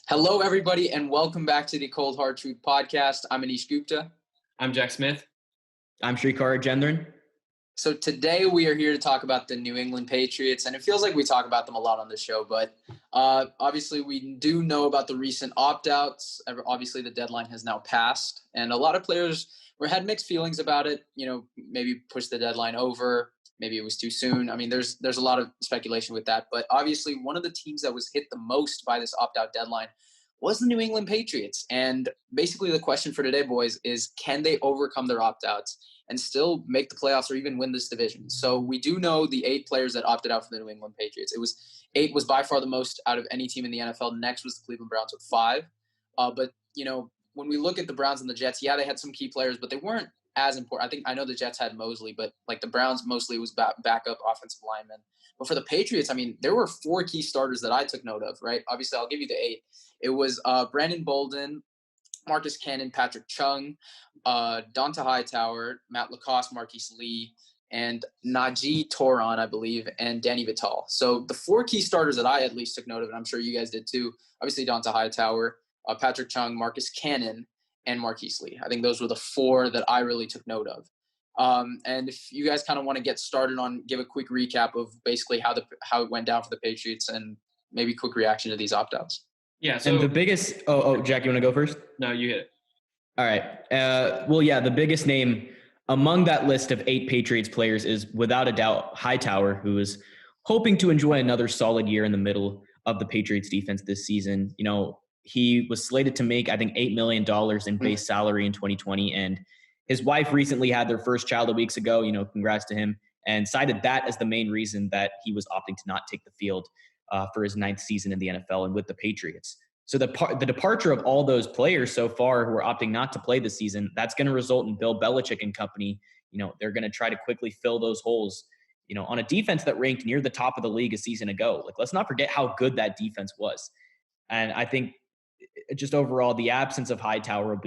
Hello, everybody, and welcome back to the Cold Hard Truth podcast. I'm Anish Gupta. I'm Jack Smith. I'm Srikar and Jack. So today we are here to talk about the New England Patriots, and it feels like we talk about them a lot on this show, but obviously we do know about the recent opt-outs. Obviously the deadline has now passed, and a lot of players had mixed feelings about it. You know, maybe push the deadline over, maybe it was too soon. I mean, there's a lot of speculation with that, but obviously one of the teams that was hit the most by this opt-out deadline was the New England Patriots. And basically the question for today, boys, is can they overcome their opt-outs and still make the playoffs or even win this division? So we do know the 8 players that opted out for the New England Patriots. 8 was by far the most out of any team in the NFL. Next was the Cleveland Browns with 5. But, you know, when we look at the Browns and the Jets, yeah, they had some key players, but they weren't as important. I know the Jets had Mosley, but like the Browns mostly was backup offensive linemen. But for the Patriots, I mean, there were 4 key starters that I took note of, right? Obviously, I'll give you the 8. It was Brandon Bolden, Marcus Cannon, Patrick Chung, Donta Hightower, Matt Lacoste, Marquise Lee, and Najee Toron, I believe, and Danny Vital. So the 4 key starters that I at least took note of, and I'm sure you guys did too, obviously Donta Hightower, Patrick Chung, Marcus Cannon, and Marquise Lee. I think those were the 4 that I really took note of. And if you guys kind of want to get started on, give a quick recap of basically how it went down for the Patriots and maybe quick reaction to these opt-outs. Yeah. So and the biggest – Jack, you want to go first? No, you hit it. All right. The biggest name among that list of 8 Patriots players is without a doubt Hightower, who is hoping to enjoy another solid year in the middle of the Patriots defense this season. You know, he was slated to make, I think, $8 million in base salary in 2020, and his wife recently had their first child a weeks ago. You know, congrats to him, and cited that as the main reason that he was opting to not take the field for his 9th season in the NFL and with the Patriots. So the departure of all those players so far who are opting not to play this season, that's going to result in Bill Belichick and company. You know, they're going to try to quickly fill those holes, you know, on a defense that ranked near the top of the league a season ago. Like, let's not forget how good that defense was. And I think just overall, the absence of Hightower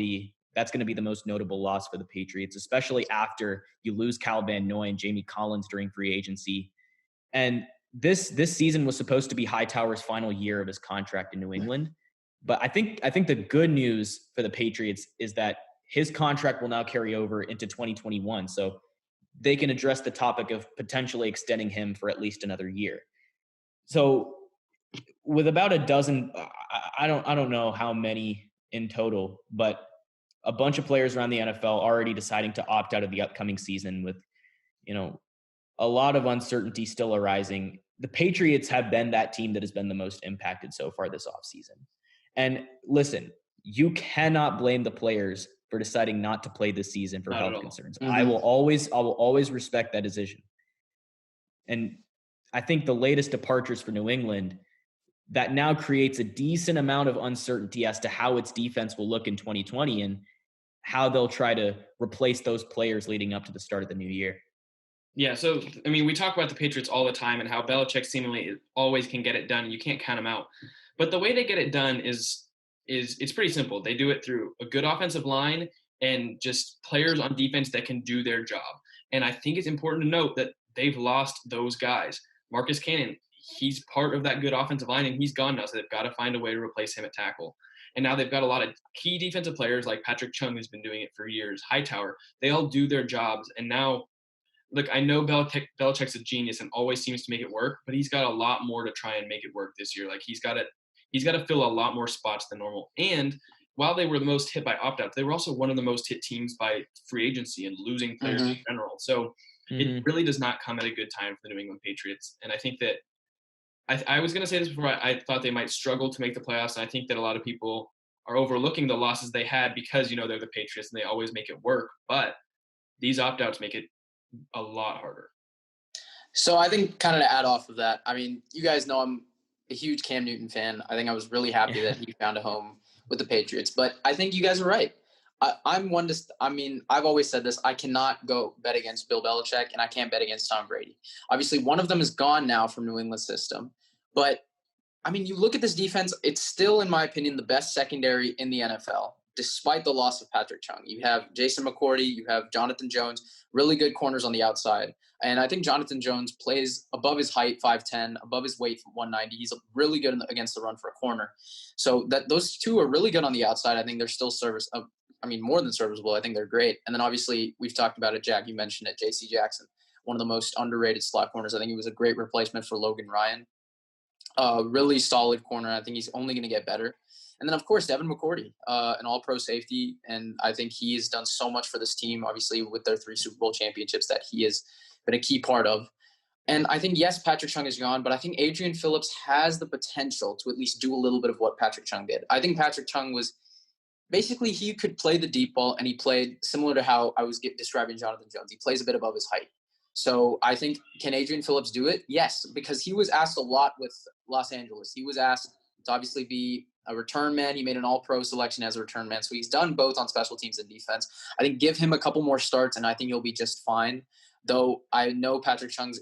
that's going to be the most notable loss for the Patriots, especially after you lose Cal Van Noy and Jamie Collins during free agency. And this season was supposed to be Hightower's final year of his contract in New England. But I think the good news for the Patriots is that his contract will now carry over into 2021. So they can address the topic of potentially extending him for at least another year. So with about a dozen, I don't know how many in total, but a bunch of players around the NFL already deciding to opt out of the upcoming season with, you know, a lot of uncertainty still arising. The Patriots have been that team that has been the most impacted so far this offseason. And listen, you cannot blame the players for deciding not to play this season for health concerns. Mm-hmm. I will always respect that decision. And I think the latest departures for New England, that now creates a decent amount of uncertainty as to how its defense will look in 2020 and how they'll try to replace those players leading up to the start of the new year. Yeah, so, I mean, we talk about the Patriots all the time and how Belichick seemingly always can get it done. You can't count him out. But the way they get it done is it's pretty simple. They do it through a good offensive line and just players on defense that can do their job. And I think it's important to note that they've lost those guys. Marcus Cannon, he's part of that good offensive line, and he's gone now, so they've got to find a way to replace him at tackle. And now they've got a lot of key defensive players like Patrick Chung, who's been doing it for years, Hightower. They all do their jobs, and now – look, I know Belichick's a genius and always seems to make it work, but he's got a lot more to try and make it work this year. Like, he's got to fill a lot more spots than normal. And while they were the most hit by opt-outs, they were also one of the most hit teams by free agency and losing players in general. So it really does not come at a good time for the New England Patriots. And I think that I was going to say this before. I thought they might struggle to make the playoffs. And I think that a lot of people are overlooking the losses they had because, you know, they're the Patriots and they always make it work. But these opt-outs make it a lot harder. So I think kind of to add off of that, I mean, you guys know I'm a huge Cam Newton fan. I think I was really happy that he found a home with the Patriots, but I think you guys are right. I've always said this, I cannot go bet against Bill Belichick and I can't bet against Tom Brady. Obviously one of them is gone now from New England system, but I mean, you look at this defense, it's still, in my opinion, the best secondary in the NFL. despite the loss of Patrick Chung. You have Jason McCourty, you have Jonathan Jones, really good corners on the outside. And I think Jonathan Jones plays above his height, 5'10", above his weight, 190. He's really good against the run for a corner. So that those two are really good on the outside. I think they're still more than serviceable. I think they're great. And then obviously we've talked about it, Jack, you mentioned it, J.C. Jackson, one of the most underrated slot corners. I think he was a great replacement for Logan Ryan. Really solid corner. I think he's only going to get better. And then, of course, Devin McCourty, an all-pro safety. And I think he has done so much for this team, obviously, with their 3 Super Bowl championships that he has been a key part of. And I think, yes, Patrick Chung is gone, but I think Adrian Phillips has the potential to at least do a little bit of what Patrick Chung did. I think Patrick Chung was basically, he could play the deep ball, and he played similar to how I was describing Jonathan Jones. He plays a bit above his height. So I think, can Adrian Phillips do it? Yes, because he was asked a lot with Los Angeles. He was asked to obviously be a return man. He made an all-pro selection as a return man. So he's done both on special teams and defense. I think give him a couple more starts, and I think he'll be just fine. Though I know Patrick Chung's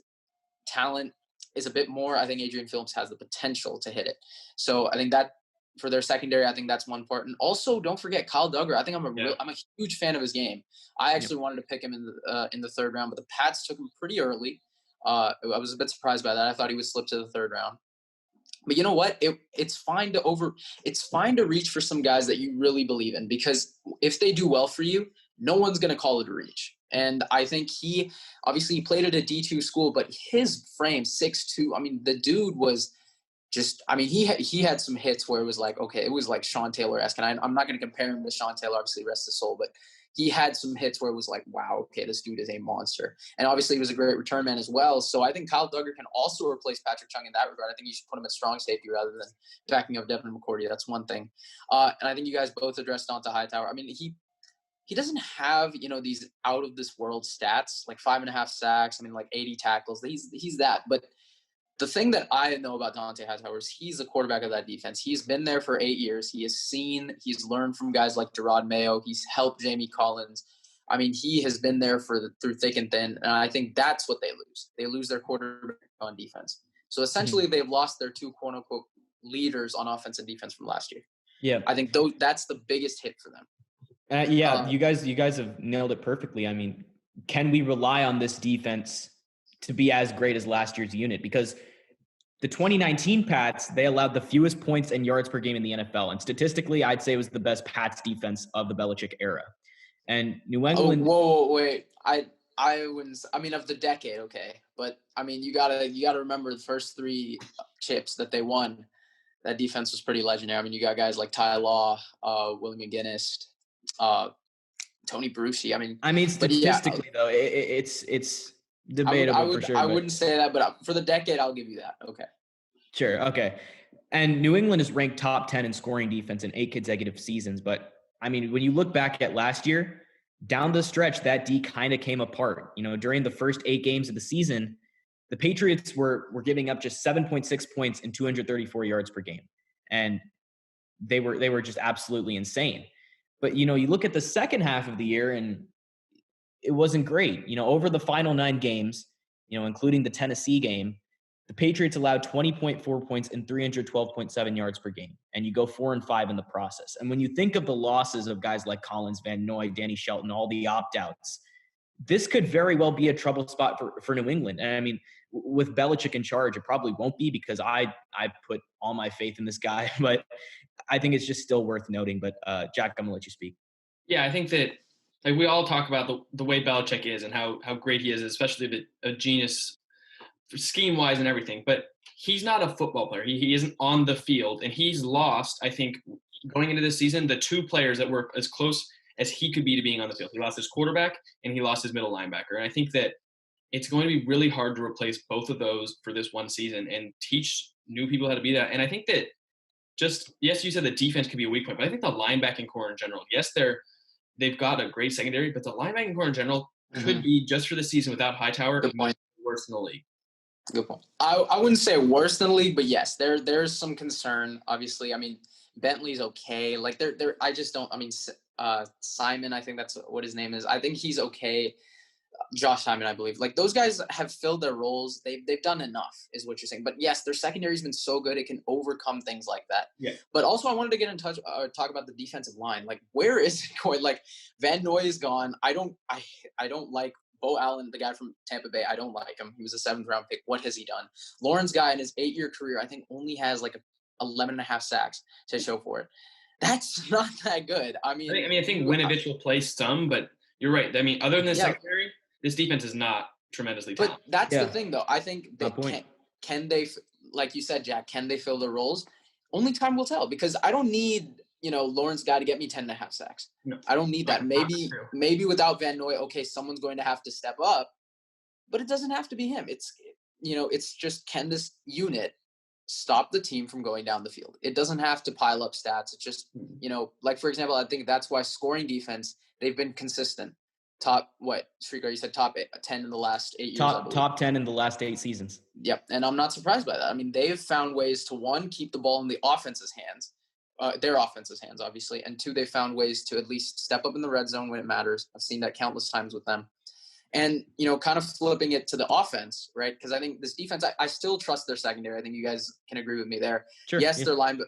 talent is a bit more. I think Adrian Phillips has the potential to hit it. So I think that for their secondary, I think that's one part. And also, don't forget Kyle Duggar. I think I'm a huge fan of his game. I actually wanted to pick him in the 3rd round, but the Pats took him pretty early. I was a bit surprised by that. I thought he would slip to the 3rd round. But you know what? It's fine to reach for some guys that you really believe in, because if they do well for you, no one's going to call it a reach. And I think he played at a D2 school, but his frame, 6'2", the dude was just, he had some hits where it was like, okay, it was like Sean Taylor-esque. And I'm not going to compare him to Sean Taylor, obviously, rest his soul, but he had some hits where it was like, wow, okay, this dude is a monster. And obviously he was a great return man as well. So I think Kyle Duggar can also replace Patrick Chung in that regard. I think you should put him at strong safety rather than backing up Devin McCourty. That's one thing. And I think you guys both addressed Dante Hightower. He doesn't have, these out of this world stats, like 5.5 sacks, like 80 tackles. He's that. But the thing that I know about Dante Hightower is he's the quarterback of that defense. He's been there for 8 years. He's learned from guys like Gerard Mayo. He's helped Jamie Collins. He has been there through thick and thin. And I think that's what they lose. They lose their quarterback on defense. So essentially they've lost their 2 quote unquote leaders on offense and defense from last year. Yeah. I think that's the biggest hit for them. You guys have nailed it perfectly. Can we rely on this defense to be as great as last year's unit? Because the 2019 Pats, they allowed the fewest points and yards per game in the NFL. And statistically, I'd say it was the best Pats defense of the Belichick era. And New England. Oh, whoa, wait. I wouldn't. Of the decade, okay. But you gotta remember the first 3 chips that they won. That defense was pretty legendary. You got guys like Ty Law, Willie McGinnis, Tony Brucey. Statistically though, it's debatable for sure. I wouldn't say that, but for the decade, I'll give you that. Okay. Sure. Okay. And New England is ranked top 10 in scoring defense in 8 consecutive seasons. But when you look back at last year, down the stretch, that D kind of came apart. During the first 8 games of the season, the Patriots were giving up just 7.6 points and 234 yards per game. And they were just absolutely insane. But, you look at the second half of the year and it wasn't great. Over the final 9 games, including the Tennessee game, the Patriots allowed 20.4 points and 312.7 yards per game. And you go 4-5 in the process. And when you think of the losses of guys like Collins, Van Noy, Danny Shelton, all the opt-outs, this could very well be a trouble spot for New England. And with Belichick in charge, it probably won't be, because I put all my faith in this guy. But I think it's just still worth noting. But Jack, I'm going to let you speak. Yeah, I think that we all talk about the way Belichick is and how great he is, especially a genius scheme-wise and everything. But he's not a football player. He isn't on the field. And he's lost, I think, going into this season, the 2 players that were as close as he could be to being on the field. He lost his quarterback and he lost his middle linebacker. And I think that it's going to be really hard to replace both of those for this one season and teach new people how to be that. And I think that yes, you said the defense could be a weak point, but I think the linebacking core in general, yes, they've got a great secondary, but the linebacking core in general could be, just for the season without Hightower, worse in the league. Good point. I wouldn't say worse than the league, but yes, there's some concern. Obviously, Bentley's okay. I just don't. Simon, I think that's what his name is. I think he's okay. Josh Hyman, I believe. Like those guys have filled their roles. They've done enough, is what you're saying. But yes, their secondary's been so good it can overcome things like that. Yeah. But also, I wanted to get in touch, talk about the defensive line. Like, where is it going? Like Van Noy is gone. I don't like Bo Allen, the guy from Tampa Bay. I don't like him. He was a 7th round pick. What has he done? Lawrence Guy in his 8-year career, I think only has like 11 and a half sacks to show for it. That's not that good. I think Winovich will play some, but you're right. I mean, other than the secondary, this defense is not tremendously talented. But that's the thing, though. I think that can they, like you said, Jack, can they fill their roles? Only time will tell, because I don't need, Lawrence Guy to get me 10 and a half sacks. No. I don't need that. Maybe without Van Noy, okay, someone's going to have to step up, but it doesn't have to be him. It's just, can this unit stop the team from going down the field? It doesn't have to pile up stats. It's just, like, for example, I think that's why scoring defense, they've been consistent. Srikar, you said top 10 in the last 8 years. Top 10 in the last 8 seasons. Yep. And I'm not surprised by that. I mean, they've found ways to, 1, keep the ball in the offense's hands, their offense's hands, obviously. And 2, they found ways to at least step up in the red zone when it matters. I've seen that countless times with them. And, kind of flipping it to the offense, right? Because I think this defense, I still trust their secondary. I think you guys can agree with me there. Sure, yes,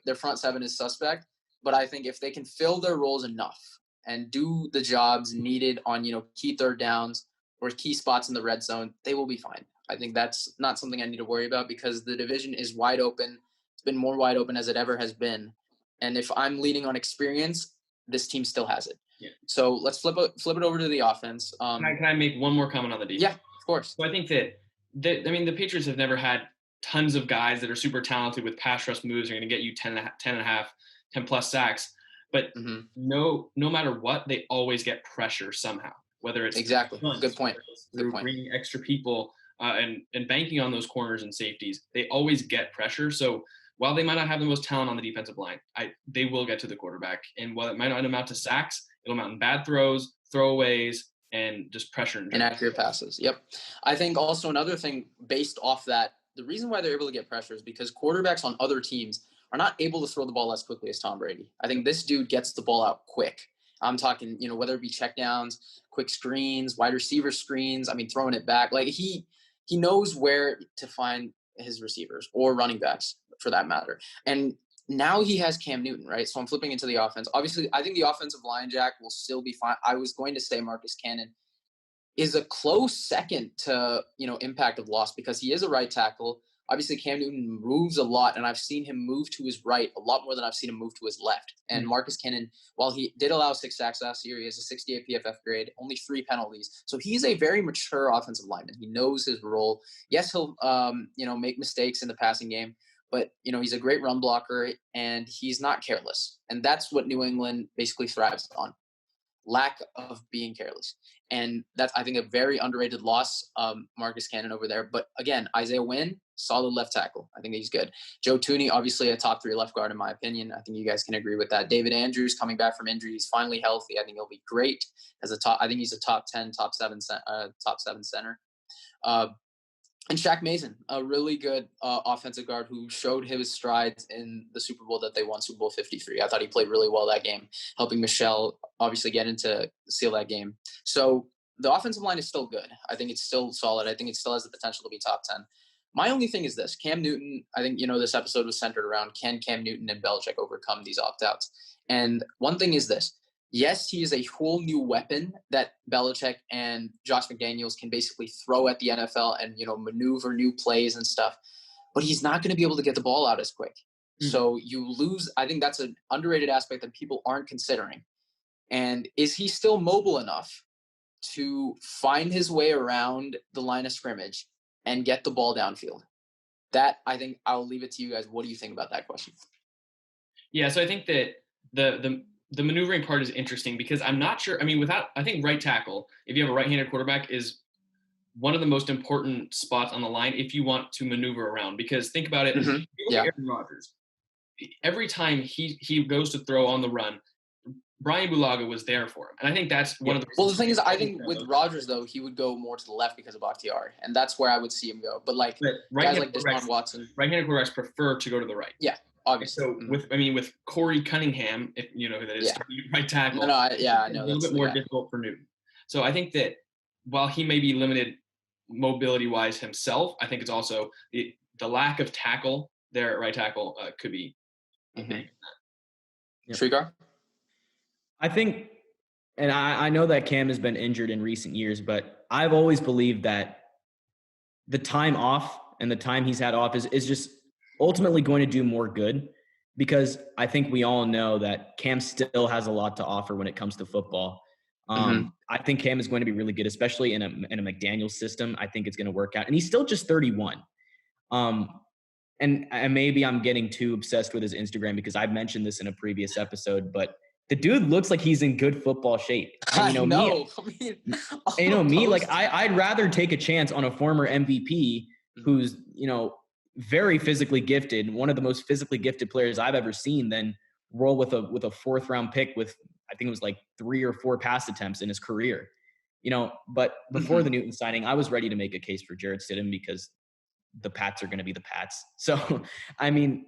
their front 7 is suspect, but I think if they can fill their roles enough and do the jobs needed on, key third downs or key spots in the red zone, they will be fine. I think that's not something I need to worry about, because the division is wide open. It's been more wide open as it ever has been. And if I'm leaning on experience, this team still has it. Yeah. So let's flip it over to the offense. Can I make one more comment on the defense? Yeah, of course. So I think that the Patriots have never had tons of guys that are super talented with pass rush moves are going to get you 10 and a half, 10 plus sacks. But no matter what, they always get pressure somehow. Whether it's exactly good point. Bringing extra people and banking on those corners and safeties, they always get pressure. So while they might not have the most talent on the defensive line, they will get to the quarterback. And while it might not amount to sacks, it'll amount in bad throws, throwaways, and just pressure and inaccurate passes. Yep. I think also another thing based off that, the reason why they're able to get pressure is because quarterbacks on other teams are not able to throw the ball as quickly as Tom Brady. I think this dude gets the ball out quick. I'm talking, whether it be checkdowns, quick screens, wide receiver screens, throwing it back. Like he knows where to find his receivers or running backs for that matter. And now he has Cam Newton, right? So I'm flipping into the offense. Obviously, I think the offensive line, Jack, will still be fine. I was going to say Marcus Cannon is a close second to, impact of loss, because he is a right tackle. Obviously, Cam Newton moves a lot, and I've seen him move to his right a lot more than I've seen him move to his left. And Marcus Cannon, while he did allow 6 sacks last year, he has a 68 PFF grade, only 3 penalties. So he's a very mature offensive lineman. He knows his role. Yes, he'll, make mistakes in the passing game, but, he's a great run blocker, and he's not careless. And that's what New England basically thrives on. Lack of being careless. And that's, I think, a very underrated loss, Marcus Cannon over there. But again, Isaiah Wynn, solid left tackle. I think he's good. Joe Tooney, obviously a top 3 left guard in my opinion. I think you guys can agree with that. David Andrews coming back from injury. He's finally healthy. I think he'll be great as I think he's a top 10, top 7 center. And Shaq Mason, a really good offensive guard who showed his strides in the Super Bowl that they won, Super Bowl 53. I thought he played really well that game, helping Michelle obviously get into seal that game. So the offensive line is still good. I think it's still solid. I think it still has the potential to be top 10. My only thing is this. Cam Newton, I think, this episode was centered around, can Cam Newton and Belichick overcome these opt-outs? And one thing is this. Yes, he is a whole new weapon that Belichick and Josh McDaniels can basically throw at the NFL and, maneuver new plays and stuff. But he's not going to be able to get the ball out as quick. Mm-hmm. So you lose. I think that's an underrated aspect that people aren't considering. And is he still mobile enough to find his way around the line of scrimmage and get the ball downfield? That, I think, I'll leave it to you guys. What do you think about that question? Yeah, so I think that the maneuvering part is interesting because I'm not sure. I think right tackle, if you have a right-handed quarterback, is one of the most important spots on the line if you want to maneuver around. Because think about it. Mm-hmm. Aaron Rodgers, every time he goes to throw on the run, Brian Bulaga was there for him. And I think that's one of the – Well, the thing is, I think with Rodgers, though, he would go more to the left because of Bakhtiari. And that's where I would see him go. But, guys like Deshaun Watson – right-handed quarterbacks prefer to go to the right. Yeah. Obviously. So with Corey Cunningham, if you know who that is, right tackle. I know. A little bit more difficult for Newton. So I think that while he may be limited mobility-wise himself, I think it's also the lack of tackle there at right tackle could be big. Yep. Srikar? I think, and I know that Cam has been injured in recent years, but I've always believed that the time off and the time he's had off is just ultimately going to do more good, because I think we all know that Cam still has a lot to offer when it comes to football. I think Cam is going to be really good, especially in a McDaniels system. I think it's going to work out. And he's still just 31. And maybe I'm getting too obsessed with his Instagram because I've mentioned this in a previous episode, but the dude looks like he's in good football shape. And, I'd rather take a chance on a former MVP who's, very physically gifted, one of the most physically gifted players I've ever seen, than roll with a fourth round pick with, I think it was like 3 or 4 pass attempts in his career. But before the Newton signing, I was ready to make a case for Jarrett Stidham because the Pats are going to be the Pats. So, I mean,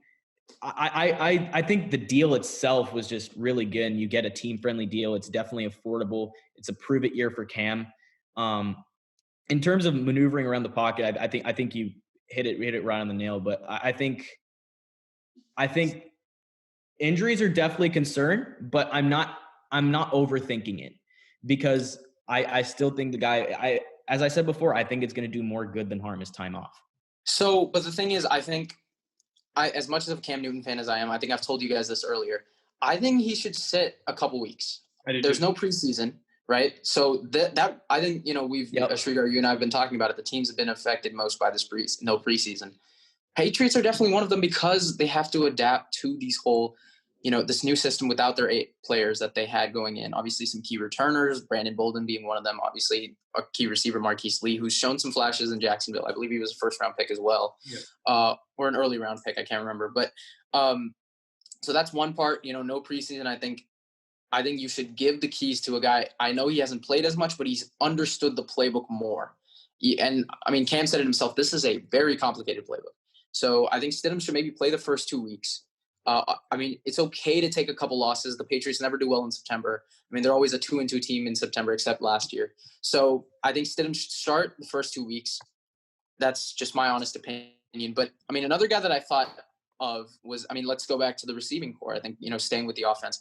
I think the deal itself was just really good. And you get a team-friendly deal. It's definitely affordable. It's a prove-it year for Cam. In terms of maneuvering around the pocket, I think you hit it right on the nail. But I think injuries are definitely a concern, but I'm not overthinking it, because I still think the guy, as I said before, I think it's going to do more good than harm his time off. So, but the thing is, I think as much as a Cam Newton fan as I am, I think I've told you guys this earlier, I think he should sit a couple weeks. There's no preseason, right? So that I think, Srikar, you and I have been talking about it. The teams have been affected most by this no preseason. Patriots are definitely one of them, because they have to adapt to these whole, this new system without their 8 players that they had going in. Obviously, some key returners, Brandon Bolden being one of them. Obviously, a key receiver, Marquise Lee, who's shown some flashes in Jacksonville. I believe he was a first-round pick as well, or an early round pick. I can't remember. But so that's one part. No preseason. I think you should give the keys to a guy. I know he hasn't played as much, but he's understood the playbook more. And I mean, Cam said it himself. This is a very complicated playbook. So I think Stidham should maybe play the first 2 weeks. I mean, it's okay to take a couple losses. The Patriots never do well in September. I mean, they're always a 2-2 team in September, except last year. So I think Stidham should start the first 2 weeks. That's just my honest opinion. But I mean, another guy that I thought of was, let's go back to the receiving core. I think, staying with the offense.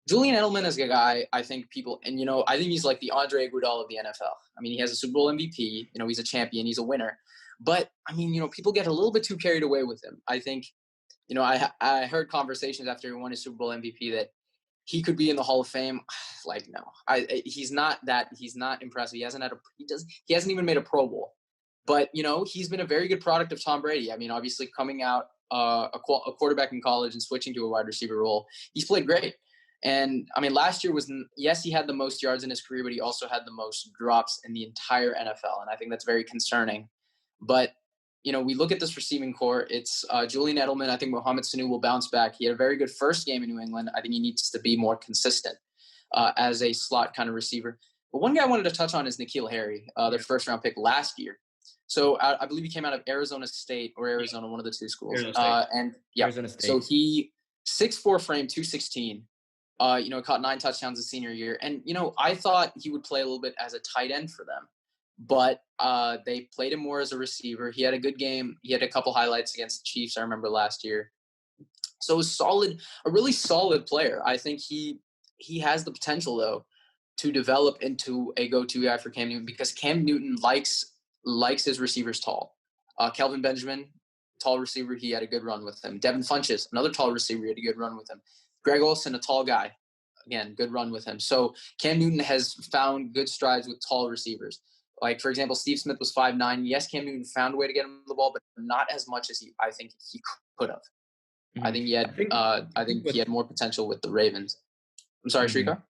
Julian Edelman is a guy, I think people, and, I think he's like the Andre Iguodala of the NFL. I mean, he has a Super Bowl MVP, he's a champion, he's a winner. But I mean, people get a little bit too carried away with him. I think, I heard conversations after he won his Super Bowl MVP that he could be in the Hall of Fame. Like, no, he's not impressive. He hasn't even made a Pro Bowl, but he's been a very good product of Tom Brady. I mean, obviously coming out a quarterback in college and switching to a wide receiver role, he's played great. And I mean, last year he had the most yards in his career, but he also had the most drops in the entire NFL. And I think that's very concerning. But, we look at this receiving core. It's Julian Edelman. I think Mohamed Sanu will bounce back. He had a very good first game in New England. I think he needs to be more consistent as a slot kind of receiver. But one guy I wanted to touch on is N'Keal Harry, their first-round pick last year. So I believe he came out of Arizona State or Arizona, one of the 2 schools. Arizona State. So he 6'4" frame, 216. Caught 9 touchdowns his senior year. And, I thought he would play a little bit as a tight end for them. But they played him more as a receiver. He had a good game. He had a couple highlights against the Chiefs, I remember, last year. So a really solid player. I think he has the potential, though, to develop into a go-to guy for Cam Newton, because Cam Newton likes his receivers tall. Kelvin Benjamin, tall receiver, he had a good run with him. Devin Funchess, another tall receiver, he had a good run with him. Greg Olsen, a tall guy, again, good run with him. So Cam Newton has found good strides with tall receivers. Like, for example, Steve Smith was 5'9". Yes, Cam Newton found a way to get him the ball, but not as much as I think he could have. Mm-hmm. I think he had more potential with the Ravens. I'm sorry, Srikar?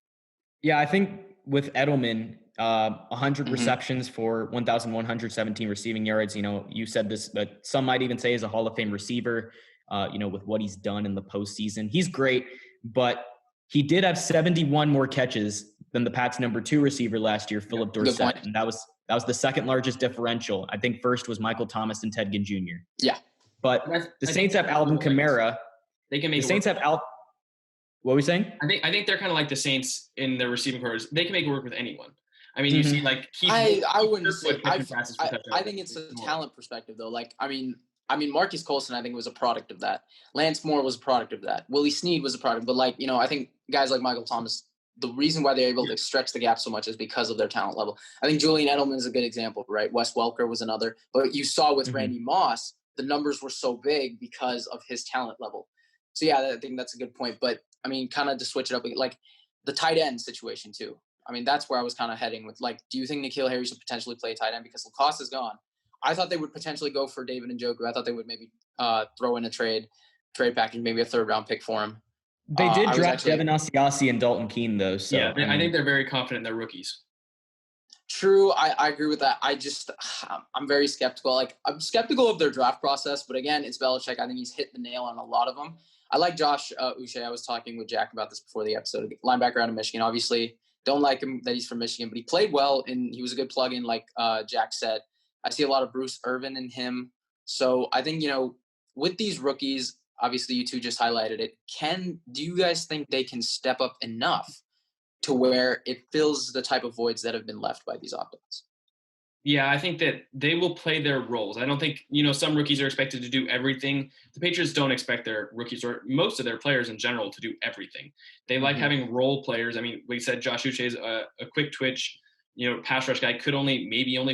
Yeah, I think with Edelman, 100 receptions for 1,117 receiving yards. You said this, but some might even say he's a Hall of Fame receiver, with what he's done in the postseason. He's great, but he did have 71 more catches than the Pats' number 2 receiver last year, Philip Dorsett. And that was the second largest differential. I think first was Michael Thomas and Ted Ginn Jr. Yeah. But the Saints have Alvin Kamara. They can make the Saints have What were we saying? I think they're kind of like the Saints in their receiving corps. They can make it work with anyone. I mean, you see like I wouldn't say catching passes for touchdowns. I think it's a talent perspective though. Like I mean Marcus Colson I think was a product of that. Lance Moore was a product of that. Willie Snead was a product, but like I think guys like Michael Thomas, the reason why they're able to stretch the gap so much is because of their talent level. I think Julian Edelman is a good example, right? Wes Welker was another, but you saw with Randy Moss, the numbers were so big because of his talent level. So yeah, I think that's a good point. But I mean, kind of to switch it up, like the tight end situation too. I mean, that's where I was kind of heading with like, do you think N'Keal Harry should potentially play tight end because Lacoste is gone? I thought they would potentially go for David Njoku. I thought they would maybe throw in a trade package, maybe a 3rd round pick for him. They did draft Devin Asiasi and Dalton Keene though. So yeah, I think they're very confident in their rookies. True, I agree with that. I'm very skeptical. Like I'm skeptical of their draft process, but again, it's Belichick. I think he's hit the nail on a lot of them. I like Josh Uche. I was talking with Jack about this before the episode. Linebacker out of Michigan. Obviously, don't like him that he's from Michigan, but he played well and he was a good plug-in, like Jack said. I see a lot of Bruce Irvin in him. So I think, with these rookies, obviously you two just highlighted it. Do you guys think they can step up enough to where it fills the type of voids that have been left by these opt-outs? Yeah, I think that they will play their roles. I don't think, some rookies are expected to do everything. The Patriots don't expect their rookies or most of their players in general to do everything. They like having role players. I mean, we said Josh Uche is a quick twitch, pass rush guy, could only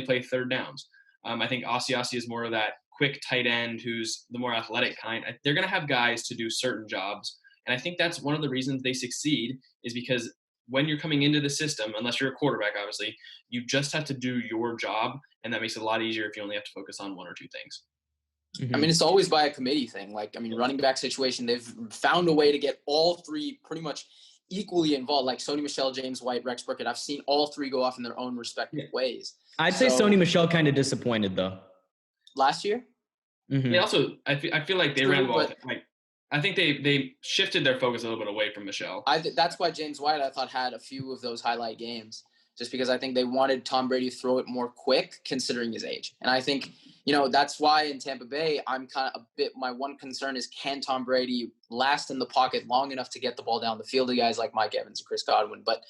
play 3rd downs. I think Asiasi is more of that quick tight end who's the more athletic kind. They're going to have guys to do certain jobs. And I think that's one of the reasons they succeed is because when you're coming into the system, unless you're a quarterback, obviously, you just have to do your job. And that makes it a lot easier if you only have to focus on 1 or 2 things. I mean, it's always by a committee thing. Like, I mean, running back situation, they've found a way to get all 3 pretty much equally involved. Like Sony Michel, James White, Rex Burkhead. I've seen all 3 go off in their own respective ways. I'd say Sony Michel kind of disappointed though. Last year? They also, I feel like they ran well. I think they shifted their focus a little bit away from Michel. That's why James White, I thought, had a few of those highlight games, just because I think they wanted Tom Brady to throw it more quick, considering his age. And I think, that's why in Tampa Bay, I'm kind of my one concern is, can Tom Brady last in the pocket long enough to get the ball down the field to guys like Mike Evans and Chris Godwin? But,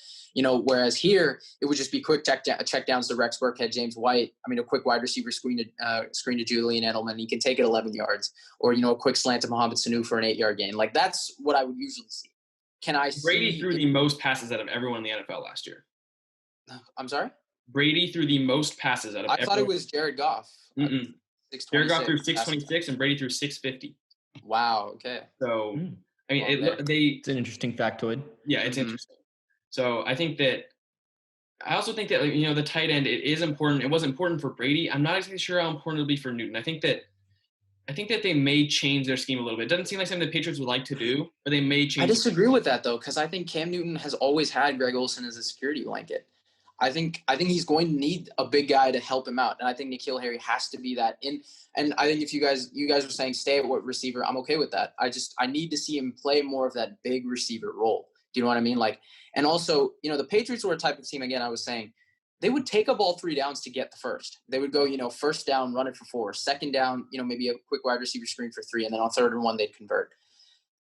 whereas here, it would just be quick check downs to Rex Burkhead, James White. I mean, a quick wide receiver screen to Julian Edelman. He can take it 11 yards. Or, a quick slant to Mohamed Sanu for an 8-yard gain. Like, that's what I would usually see. Brady threw the most passes out of everyone in the NFL last year. I'm sorry? Brady threw the most passes out of everyone. I thought it was Jared Goff. Jared Goff threw 626 and Brady threw 650. Wow, okay. So, I mean, it's an interesting factoid. Yeah, it's interesting. So I also think that, the tight end, it is important. It was important for Brady. I'm not exactly sure how important it'll be for Newton. I think that they may change their scheme a little bit. It doesn't seem like something the Patriots would like to do, but they may change. I disagree with that, though, because I think Cam Newton has always had Greg Olsen as a security blanket. I think he's going to need a big guy to help him out, and I think N'Keal Harry has to be that. And I think if you guys were saying stay at what receiver, I'm okay with that. I need to see him play more of that big receiver role. Do you know what I mean? Like, and also, the Patriots were a type of team, again, I was saying, they would take up all 3 downs to get the first. They would go, first down, run it for 4. Second down, maybe a quick wide receiver screen for 3, and then on 3rd and 1, they'd convert.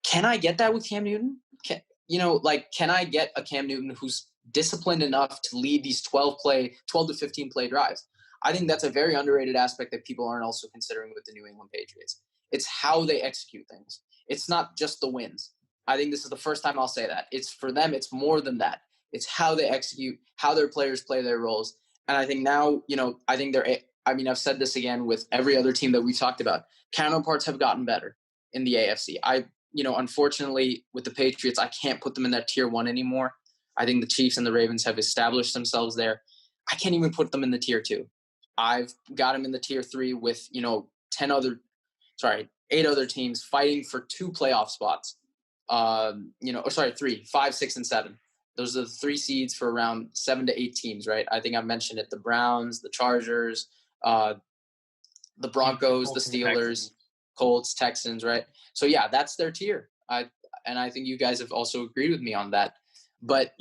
Can I get that with Cam Newton? Can I get a Cam Newton who's disciplined enough to lead these 12 to 15 play drives? I think that's a very underrated aspect that people aren't also considering with the New England Patriots. It's how they execute things. It's not just the wins. I think this is the first time I'll say that. It's for them, it's more than that. It's how they execute, how their players play their roles. And I think now, I've said this again with every other team that we talked about. Counterparts have gotten better in the AFC. Unfortunately, with the Patriots, I can't put them in that tier 1 anymore. I think the Chiefs and the Ravens have established themselves there. I can't even put them in the tier 2. I've got them in the tier 3 with, 8 other teams fighting for 2 playoff spots. 3, 5, 6, and 7. Those are the 3 seeds for around 7 to 8 teams, right? I think I mentioned it. The Browns, the Chargers, the Broncos, the Steelers, Colts, Texans, right? So, yeah, that's their tier. And I think you guys have also agreed with me on that. But,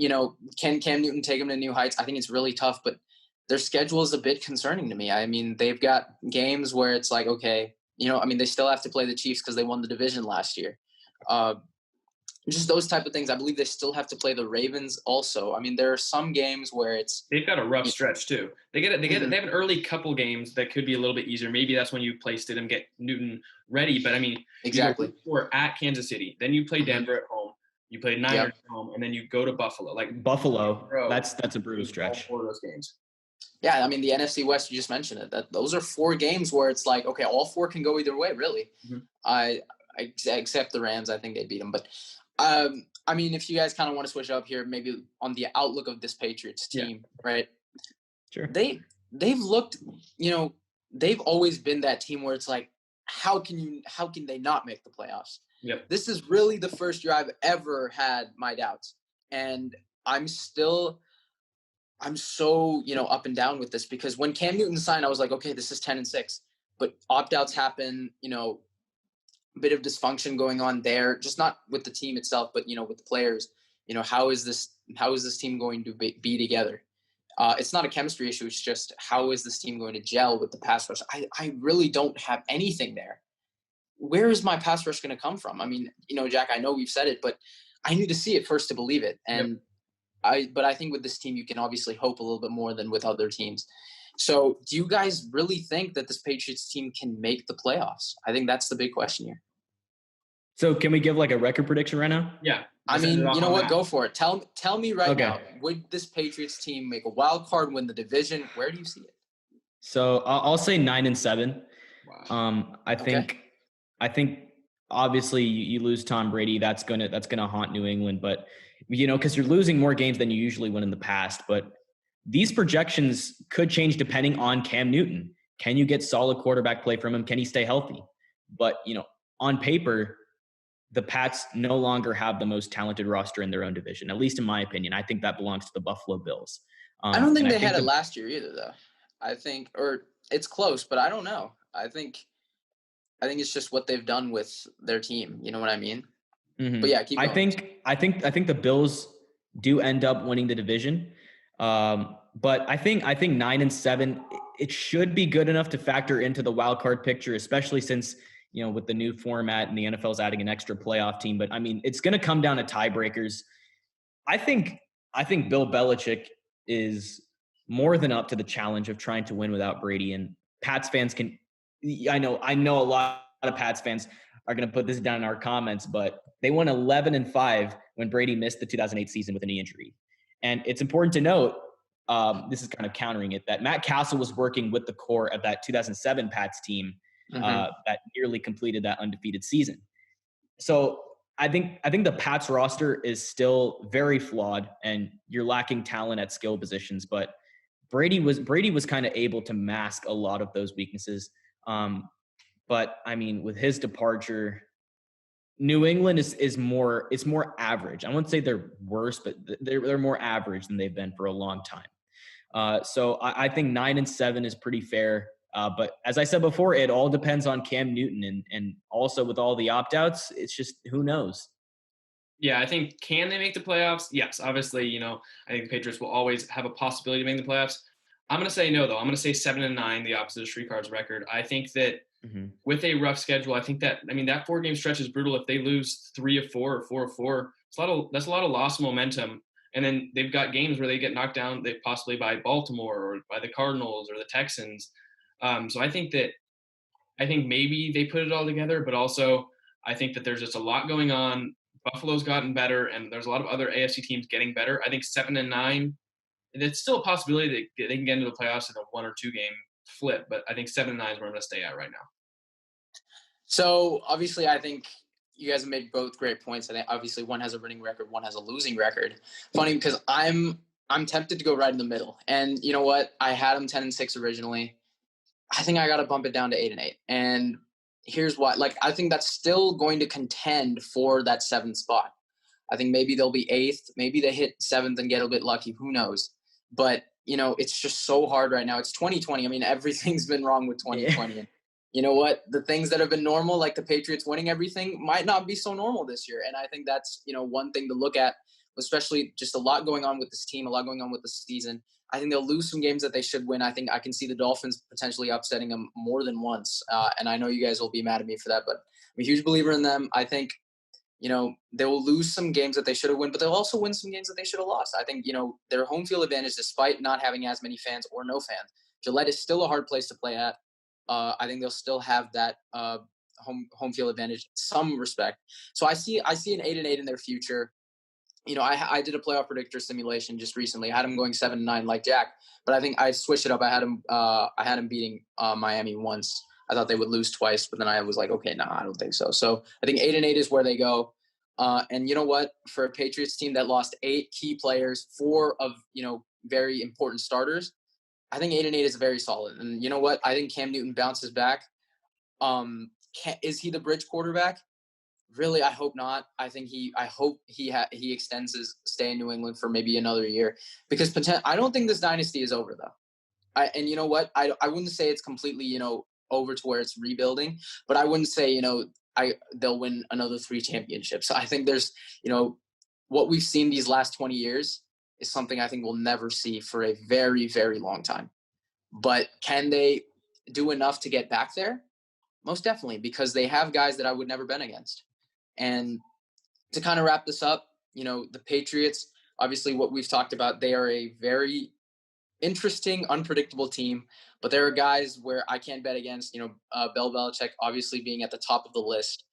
can Cam Newton take them to new heights? I think it's really tough, but their schedule is a bit concerning to me. I mean, they've got games where it's like, okay, they still have to play the Chiefs because they won the division last year. just those type of things. I believe they still have to play the Ravens also. I mean, there are some games where they've got a rough stretch too. They have an early couple games that could be a little bit easier. Maybe that's when you play Stidham, get Newton ready. But I mean, exactly. We're at Kansas City, then you play Denver at home, you play Niners at home, and then you go to Buffalo. Like Buffalo, that's a brutal stretch. All 4 of those games. Yeah, I mean, the NFC West, you just mentioned it. That those are 4 games where it's like, okay, all 4 can go either way, really. I except the Rams, I think they beat them. But I mean, if you guys kind of want to switch up here, maybe on the outlook of this Patriots team, right? Sure. They've looked, they've always been that team where it's like, how can they not make the playoffs? Yep. This is really the first year I've ever had my doubts, and I'm so, up and down with this, because when Cam Newton signed, I was like, okay, this is 10-6, but opt-outs happen, a bit of dysfunction going on there, just not with the team itself, but, with the players. How is this team going to be together? It's not a chemistry issue. It's just, how is this team going to gel with the pass rush? I really don't have anything there. Where is my pass rush going to come from? I mean, Jack, I know we've said it, but I need to see it first to believe it. And but I think with this team, you can obviously hope a little bit more than with other teams. So do you guys really think that this Patriots team can make the playoffs? I think that's the big question here. So can we give like a record prediction right now? Yeah. I mean, you know what? Go for it. Tell me right now, would this Patriots team make a wild card, win the division? Where do you see it? So I'll say 9-7. Wow. I think obviously you lose Tom Brady, that's gonna haunt New England, but because you're losing more games than you usually win in the past. But these projections could change depending on Cam Newton. Can you get solid quarterback play from him? Can he stay healthy? But on paper, the Pats no longer have the most talented roster in their own division, at least in my opinion. I think that belongs to the Buffalo Bills. I don't think they had it last year either, though. I think, or it's close, but I don't know. I think it's just what they've done with their team. You know what I mean? Mm-hmm. But yeah, keep going. I think the Bills do end up winning the division. But I think 9-7, it should be good enough to factor into the wild card picture, especially since, with the new format and the NFL's adding an extra playoff team. But I mean, it's going to come down to tiebreakers. I think Bill Belichick is more than up to the challenge of trying to win without Brady, and Pats fans I know a lot of Pats fans are going to put this down in our comments, but they won 11-5 when Brady missed the 2008 season with a knee injury. And it's important to note, this is kind of countering it, that Matt Castle was working with the core of that 2007 Pats team that nearly completed that undefeated season. So I think the Pats roster is still very flawed, and you're lacking talent at skill positions. But Brady was kind of able to mask a lot of those weaknesses. But I mean, with his departure, New England is more average. I wouldn't say they're worse, but they're more average than they've been for a long time. So I think 9-7 is pretty fair. But as I said before, it all depends on Cam Newton, and also with all the opt-outs, it's just, who knows? Yeah, I think, can they make the playoffs? Yes, obviously, I think the Patriots will always have a possibility of making the playoffs. I'm going to say no, though. I'm going to say 7-9, the opposite of Srikar's record. I think that with a rough schedule, I think that 4-game stretch is brutal. If they lose 3 of 4 or 4 of 4, that's a lot of lost momentum. And then they've got games where they get knocked down, possibly by Baltimore or by the Cardinals or the Texans. So I think maybe they put it all together, but also I think that there's just a lot going on. Buffalo's gotten better, and there's a lot of other AFC teams getting better. I think 7-9, it's still a possibility that they can get into the playoffs in a 1 or 2 game flip, but I think 7-9 is where I'm going to stay at right now. So obviously, I think you guys have made both great points. I think obviously one has a winning record, one has a losing record. Funny, because I'm tempted to go right in the middle, and you know what? I had them 10-6 originally. I think I got to bump it down to 8-8, and here's why. Like, I think that's still going to contend for that 7th spot. I think maybe they'll be 8th, maybe they hit 7th and get a bit lucky. Who knows? But it's just so hard right now. It's 2020. I mean, everything's been wrong with 2020. And you know what? The things that have been normal, like the Patriots winning everything, might not be so normal this year. And I think that's, one thing to look at, especially just a lot going on with this team, a lot going on with the season. I think they'll lose some games that they should win. I think I can see the Dolphins potentially upsetting them more than once. And I know you guys will be mad at me for that, but I'm a huge believer in them. I think, they will lose some games that they should have won, but they'll also win some games that they should have lost. I think, their home field advantage, despite not having as many fans or no fans, Gillette is still a hard place to play at. I think they'll still have that home field advantage in some respect. So I see an 8-8 in their future. I did a playoff predictor simulation just recently. I had him going 7-9 like Jack, but I think I switched it up. I had him beating Miami once. I thought they would lose twice, but then I was like, okay, no, I don't think so. So I think 8-8 is where they go. And you know what? For a Patriots team that lost 8 key players, 4 of very important starters, I think 8-8 is very solid. And you know what? I think Cam Newton bounces back. Is he the bridge quarterback? Really, I hope not. I hope he extends his stay in New England for maybe another year, because I don't think this dynasty is over though. And you know what? I wouldn't say it's completely over to where it's rebuilding, but I wouldn't say they'll win another 3 championships. I think there's what we've seen these last 20 years is something I think we'll never see for a very, very long time. But can they do enough to get back there? Most definitely, because they have guys that I would never bet against. And to kind of wrap this up, the Patriots, obviously what we've talked about, they are a very interesting, unpredictable team, but there are guys where I can't bet against, Bill Belichick obviously being at the top of the list.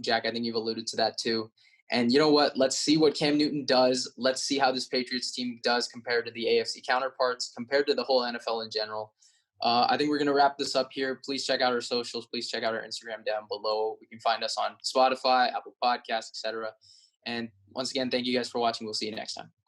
Jack, I think you've alluded to that too. And you know what? Let's see what Cam Newton does. Let's see how this Patriots team does compared to the AFC counterparts, compared to the whole NFL in general. I think we're going to wrap this up here. Please check out our socials. Please check out our Instagram down below. You can find us on Spotify, Apple Podcasts, etc. And once again, thank you guys for watching. We'll see you next time.